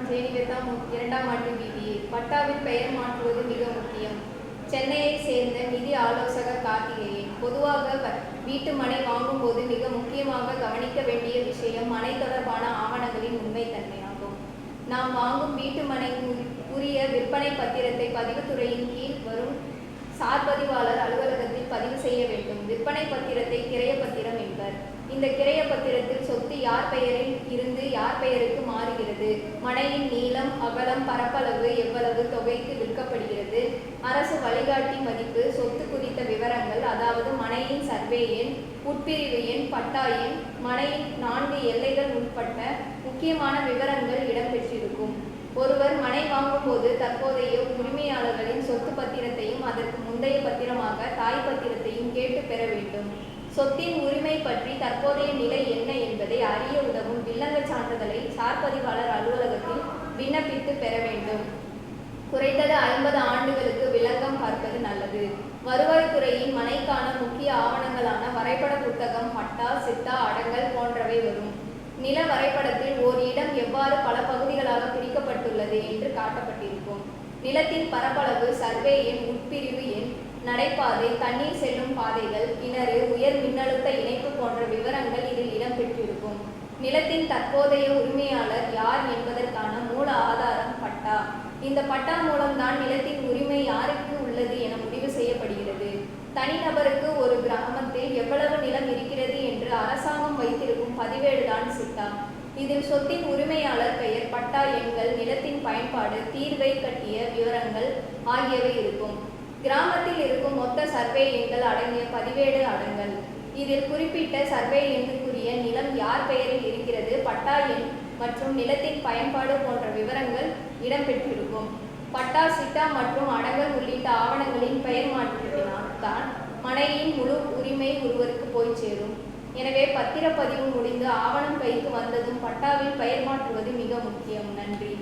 ஜெயலலிதா 2ஆம் ஆண்டு பிபிஏ. பட்டாவில் பெயர் மாற்றுவது மிக முக்கியம். சென்னையைச் சேர்ந்த நிதி ஆலோசகர் கார்த்திகேயன். பொதுவாக வீட்டு மனை வாங்கும்போது மிக முக்கியமாக கவனிக்க வேண்டிய விஷயம் மனை தொடர்பான ஆவணங்களின் உண்மைத்தன்மையாகும். நாம் வாங்கும் வீட்டு மனை உரிய விற்பனை பத்திரத்தை பதிவுத்துறையின் கீழ் வரும் சார்பதிவாளர் அலுவலகத்தில் பதிவு செய்ய வேண்டும். விற்பனை பத்திரத்தை கிரைய பத்திரம் என்பர். இந்த கிரைய பத்திரத்தில் சொத்து யார் பெயரில் இருந்து யார் பெயருக்கு மாறுகிறது, மனையின் நீளம், அகலம், பரப்பளவு எவ்வளவு தொகைக்கு விற்கப்படுகிறது, அரசு வழிகாட்டி மதிப்பு, சொத்து குறித்த விவரங்கள், அதாவது மனையின் சர்வே எண், உட்பிரிவு எண், பட்டா எண், மனையின் 4 எல்லைகள் உட்பட்ட முக்கியமான விவரங்கள் இடம்பெற்றிருக்கும். ஒருவர் மனை வாங்கும்போது தற்போதைய உரிமையாளர்களின் சொத்து பத்திரத்தையும் அதற்கு முந்தைய பத்திரமாக தாய் பத்திரத்தையும் கேட்டு பெற வேண்டும். சொத்தின் உரிமை பற்றி தற்போதைய நிலை என்ன என்பதை அறிய உதவும் வில்லங்கச் சான்றிதழை சார்பதிவாளர் அலுவலகத்தில் விண்ணப்பித்து பெற வேண்டும். குறைந்தது 50 ஆண்டுகளுக்கு வில்லங்கம் பார்ப்பது நல்லது. வருவாய்த்துறையின் மனைக்கான முக்கிய ஆவணங்களான வரைபட புத்தகம், பட்டா, சிட்டா, அடங்கல் போன்றவை வரும். நில வரைபடத்தில் ஓர் இடம் எவ்வாறு பல பகுதிகளாக பிரிக்கப்பட்டுள்ளது என்று காட்டப்பட்டிருக்கும். நிலத்தின் பரப்பளவு, சர்வே எண், உட்பிரிவு எண், நடைபாதை, தண்ணீர் செல்லும் பாதைகள், கிணறு, உயர் மின்னழுத்த இணைப்பு போன்ற விவரங்கள் இதில் இடம்பெற்றிருக்கும். நிலத்தின் தற்போதைய உரிமையாளர் யார் என்பதற்கான மூல ஆதாரம் பட்டா. இந்த பட்டா மூலம்தான் நிலத்தின் உரிமை யாருக்கு உள்ளது என முடிவு செய்யப்படுகிறது. தனிநபருக்கு ஒரு கிராமத்தில் எவ்வளவு நிலம் இருக்கிறது என்று அரசாங்கம் வைத்திருக்கும் பதிவேடுதான் சிட்டா. இதில் சொத்தின் உரிமையாளர் பெயர், பட்டா எண்கள், நிலத்தின் பயன்பாடு, தீர்வை கட்டிய விவரங்கள் ஆகியவை இருக்கும். கிராமத்தில் இருக்கும் மொத்த சர்வே எண்கள் அடங்கிய பதிவேடு அடங்கல். இதில் குறிப்பிட்ட சர்வே எண்ணுக்குரிய நிலம் யார் பெயரில் இருக்கிறது, பட்டா எண் மற்றும் நிலத்தின் பயன்பாடு போன்ற விவரங்கள் இடம்பெற்றிருக்கும். பட்டா, சிட்டா மற்றும் அடங்கல் உள்ளிட்ட ஆவணங்களின் பெயர் மாற்றத்தினால் தான் மனையின் முழு உரிமை ஒருவருக்கு போய் சேரும். எனவே பத்திரப்பதிவு முடிந்து ஆவணம் கைக்கு வந்ததும் பட்டாவில் பெயர் மாற்றுவது மிக முக்கியம். நன்றி.